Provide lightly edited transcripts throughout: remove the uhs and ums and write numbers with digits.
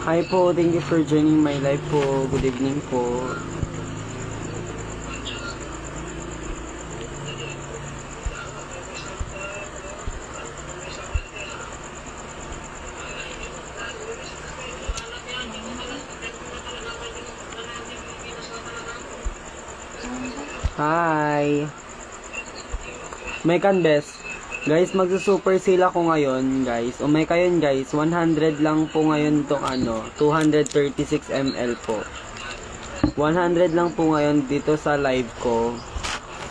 Hi po, thank you for joining my live po. Good evening po. Hi. May best. Guys, magsa-super sale ako ngayon, guys. O may kayon, guys. 100 lang po ngayon tong 236 ml po. 100 lang po ngayon dito sa live ko.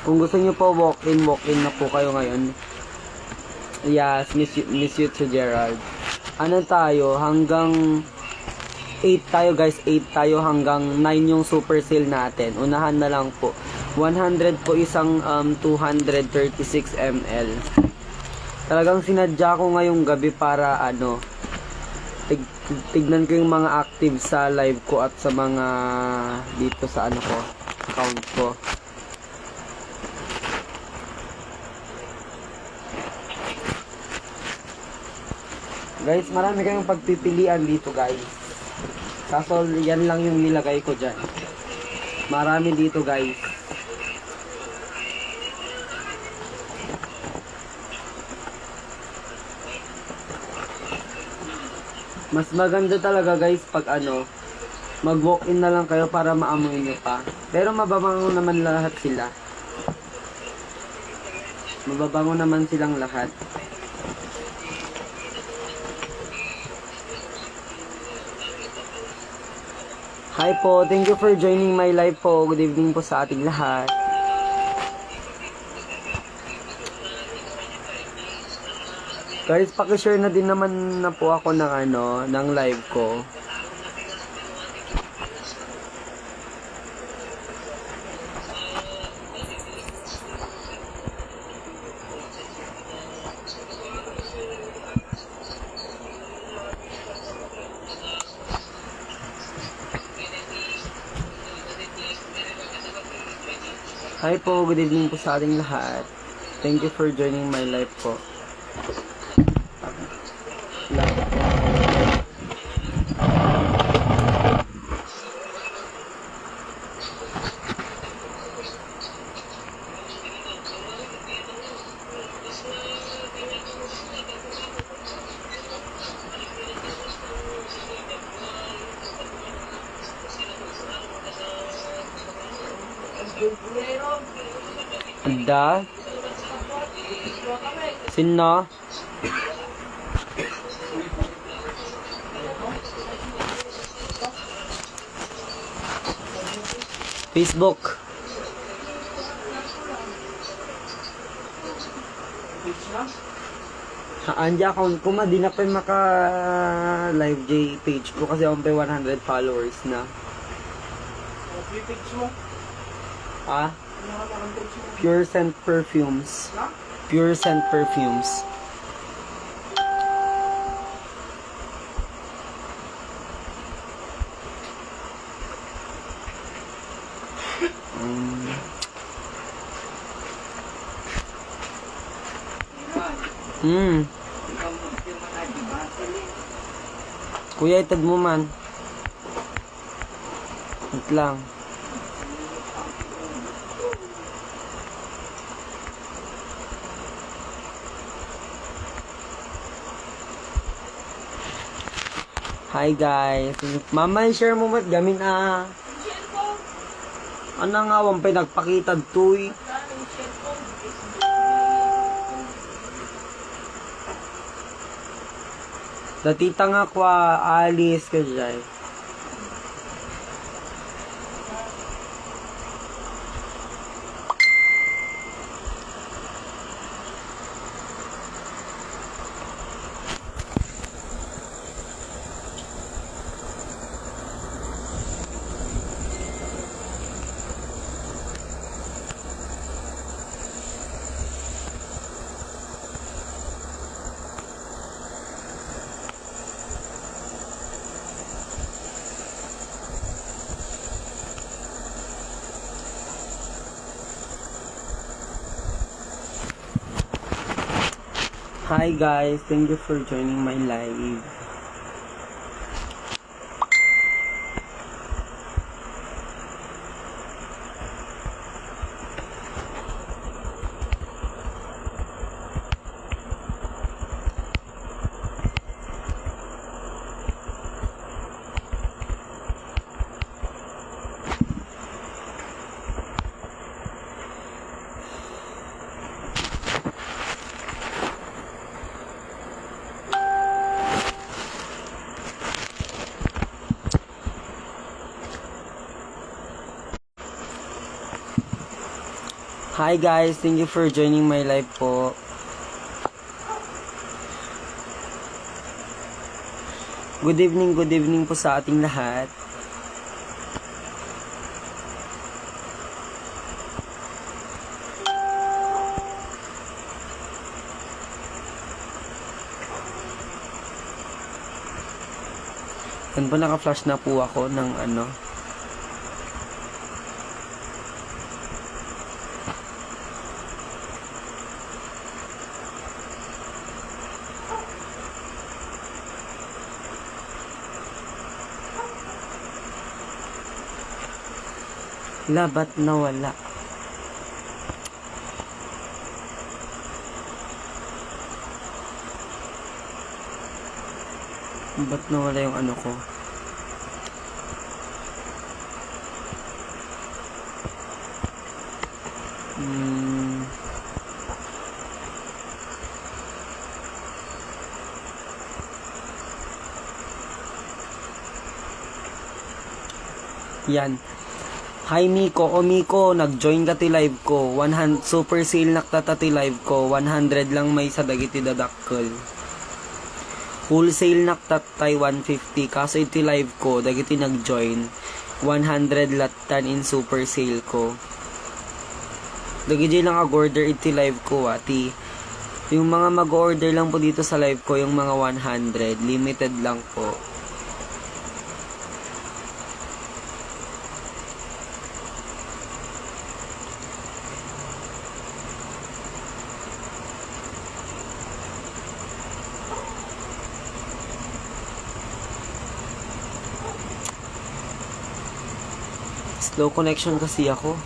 Kung gusto niyo po walk-in na po kayo ngayon. Yes, Miss you to Gerald. Ano tayo? Hanggang 8 tayo, guys. 8 tayo hanggang 9 yung super sale natin. Unahan na lang po. 100 po isang 236 ml. Talagang sinadya ko ngayong gabi para tignan ko yung mga active sa live ko at sa mga dito sa account ko. Guys, marami kayong pagpipilian dito, guys. Kaso yan lang yung nilagay ko dyan. Marami dito, guys. Mas maganda talaga, guys, pag mag-walk-in na lang kayo para maamoy nyo pa. Pero mababango naman lahat sila. Mababango naman silang lahat. Hi po, thank you for joining my live po. Good evening po sa ating lahat. Guys, paki-share na din naman na po ako ng live ko. Hi po, good evening po sa ating lahat. Thank you for joining my live po. Ada? Sino? Facebook. Andi account ko di na pa maka live J page ko kasi ako pa 100 followers na. Page mo? Ah? Pure Scent Perfumes. Pure Scent Perfumes. Kuya, itad mo man. Wait lang. Hi guys. Mama, share mo mat gamin ano nga wang pinagpakitad tuy. Datita nga kwa alis ka dyan. Hi guys, thank you for joining my live. Hi guys, thank you for joining my live po. Good evening po sa ating lahat. Yan po, naka-flash na po ako ng ano. Labat na wala. Ba't nawala yung ano ko? Yan. Hi Miko, o Miko, nag-join ka ti live ko. 100 super sale nakta ti live ko. 100 lang may sa dagiti dadakkel. Wholesale naktatay 150 kaso iti live ko dagiti nag-join 100 latan in super sale ko. Dagiti lang ag-order iti live ko ati. Yung mga mag-order lang po dito sa live ko yung mga 100, limited lang po. Slow connection kasi ako.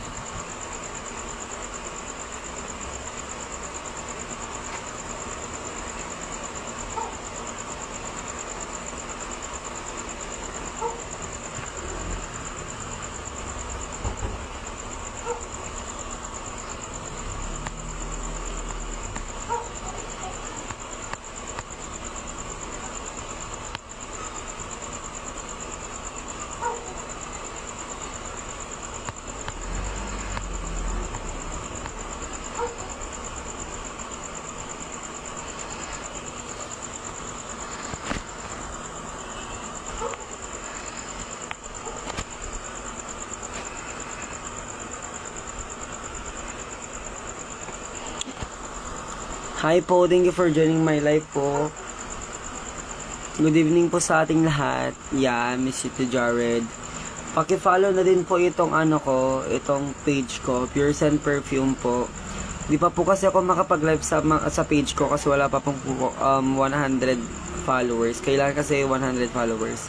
Hi po, thank you for joining my live po. Good evening po sa ating lahat. Yeah, miss you to Jared. Paki-follow na din po itong ano ko, itong page ko, Pure Scent Perfume po. Di pa po kasi ako makapag-live sa page ko kasi wala pa pong 100 followers. Kailangan kasi 100 followers.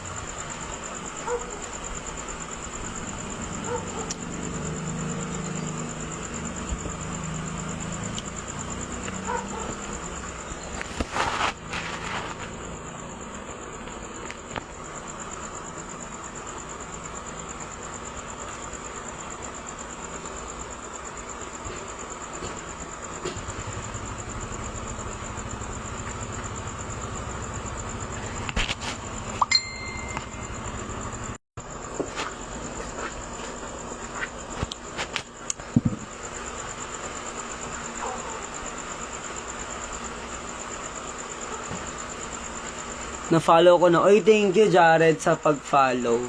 Na-follow ko na. Oy, thank you Jared sa pag-follow.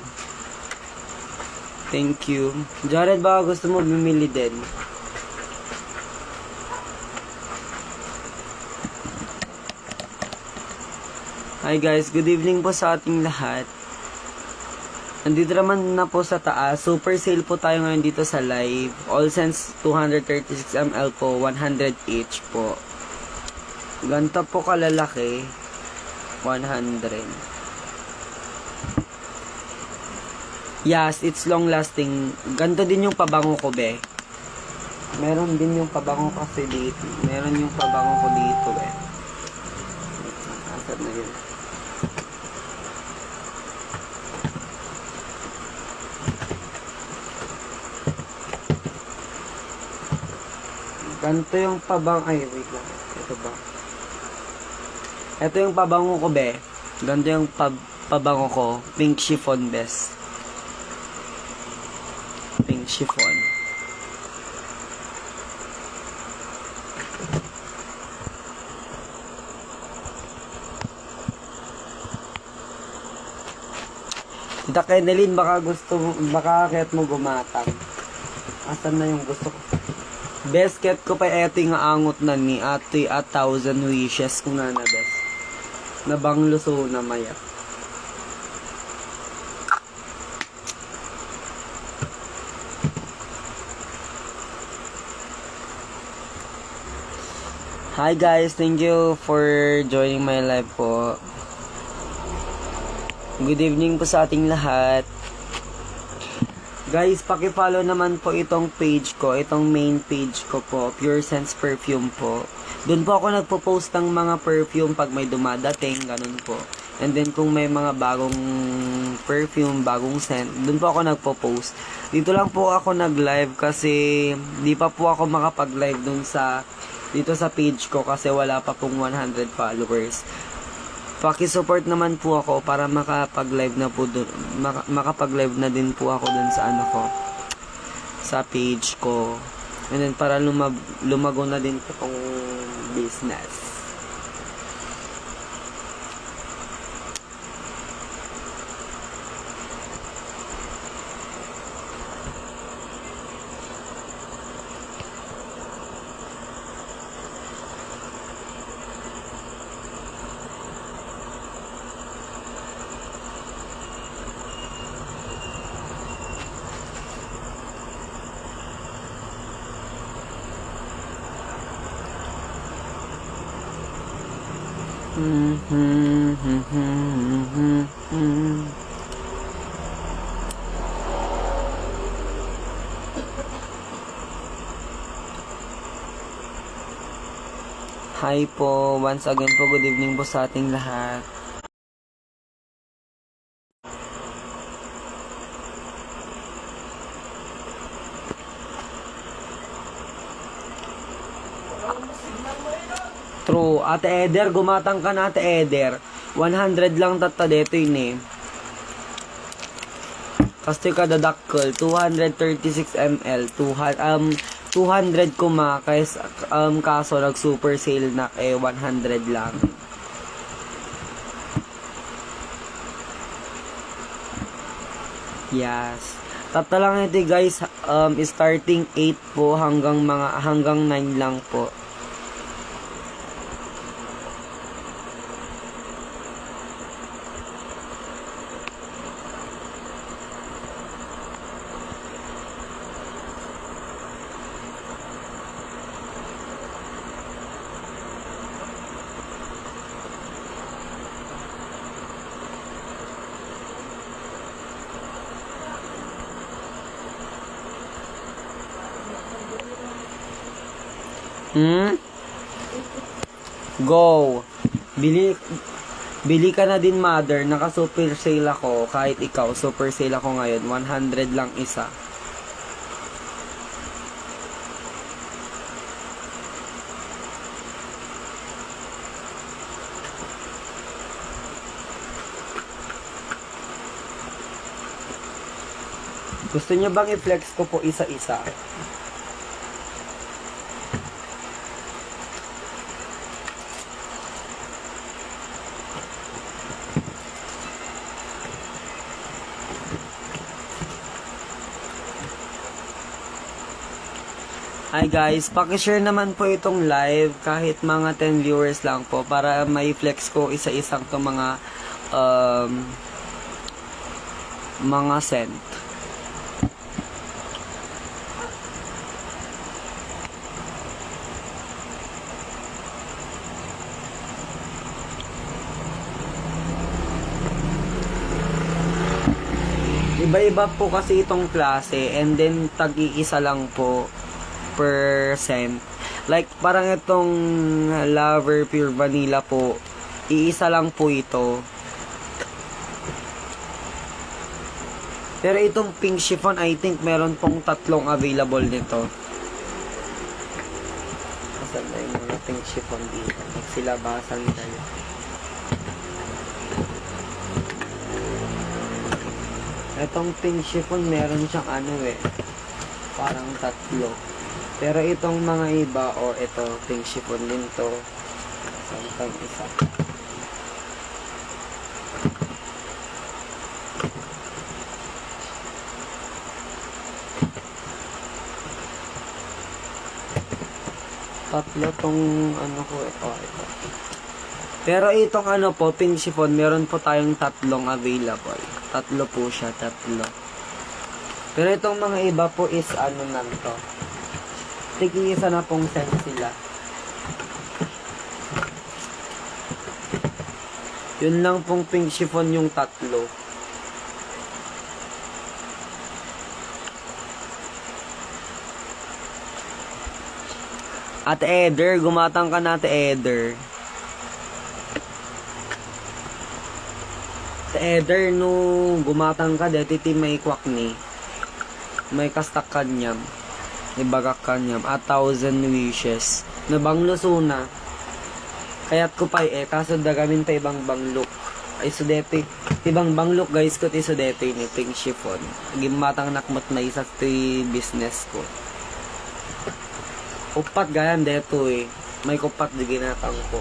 Thank you. Jared, baka gusto mo bumili din. Hi guys, good evening po sa ating lahat. Nandito naman na po sa taas. Super sale po tayo ngayon dito sa live. All Scents 236 ml po, 100 each po. Ganito po kalalaki. 100. Yes, it's long lasting. Ganto din yung pabango ko, be. Meron din yung pabango kasi dito. Meron yung pabango ko dito, be. Asad na yun. Ganto yung pabango. Ay, wait lang. Ito ba? Ito yung pabango ko, be. Ganto yung pabango ko. Pink chiffon, best. Pink chiffon. Tita Kenelin, baka kaya't mo gumatang. Asan na yung gusto ko? Best cat ko pa eto yung angot na ni ate 1,000 wishes kung na best. Nabang luso na maya. Hi guys, thank you for joining my live po. Good evening po sa ating lahat. Guys, paki-follow naman po itong page ko, itong main page ko po, Pure Sense Perfume po. Doon po ako nagpo-post ng mga perfume pag may dumadating, ganun po. And then kung may mga bagong perfume, bagong scent, doon po ako nagpo-post. Dito lang po ako nag-live kasi di pa po ako makapag-live dito sa page ko kasi wala pa pong 100 followers. Paki-support naman po ako para makapag-live na po dun, makapag-live na din po ako dun sa sa page ko. And then para lumago na din po tong business. Hi po, once again po, good evening po sa ating lahat. True, Ate Eder, gumatang ka na Ate Eder. 100 lang tata dito yun eh. Kasi kadadakkel, 236 ml, 200 kumakais, kaso nag super sale na 100 lang. Yes. Tata lang ito guys, starting 8 po hanggang 9 lang po. Go. Bili ka na din mother. Naka super sale ako. Kahit ikaw, super sale ako ngayon. 100 lang isa. Gusto niyo bang i-flex ko po isa-isa? Hi guys, paki-share naman po itong live kahit mga 10 viewers lang po para may flex ko isa-isang to mga scent. Iba-iba po kasi itong klase and then tag-iisa lang po per scent. Like parang itong Lover Pure Vanilla po, iisa lang po ito. Pero itong Pink Chiffon, I think meron pong 3 available nito. Asan na yung mga Pink Chiffon dito? Magsilabasan tayo. Itong Pink Chiffon, meron siyang parang 3. Pero itong mga iba, ito, Pink Chiffon din to. Samtang isa. Tatlo tong ano ko ito. Pero itong ano po, pink chiffon, meron po tayong tatlong available. Tatlo po siya, tatlo. Pero itong mga iba po is ano lang to. Tig-isa na pong send sila. Yun lang pong pink chiffon yung tatlo. Ate Eder, gumatang ka na Ate Eder. Ate Eder, no gumatang ka, deti ti may kwak ni. May kastak kanyam. Ibagak kanyam. 1,000 wishes. Nabang lusuna. Kaya't ko pa kaso dagamin pa ibang banglok. Ay sudete. Ibang banglok guys ko ti sudete ni pink chiffon. Gimatang nakmat na isa ti business ko. Upat gayam deto may kupat di ginatang ko.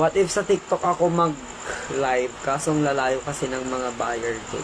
What if sa TikTok ako mag-live kasong lalayo kasi ng mga buyer ko.